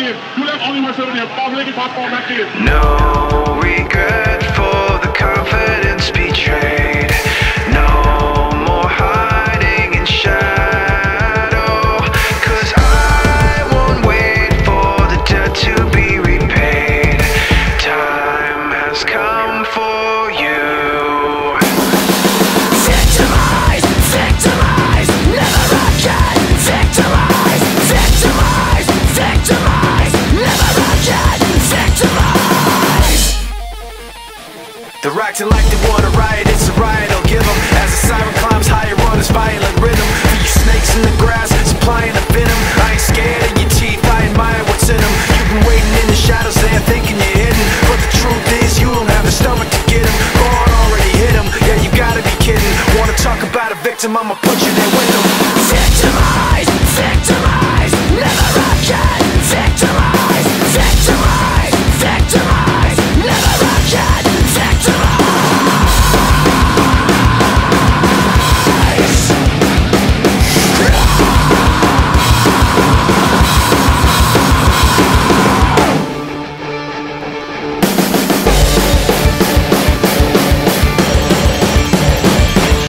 game. You left only one seven here. Bob Lincoln pop on that game. No regret for the confidence betrayed. No more hiding in shadow. 'Cause I won't wait for the debt to be repaid. Time has come for you. Victimize, victimize, never again. Victimize, victimize, victimize, never again. Victimize. They're acting like they want a riot, it's a riot, I'll give them. As the siren climbs higher on this violent rhythm. For you snakes in the grass, supplying the venom. I ain't scared of your teeth, I admire what's in them. You've been waiting in the shadows there thinking you're hidden. But the truth is you don't have the stomach to get him. God already hit him, yeah you gotta be kidding. Wanna talk about a victim, I'ma put you there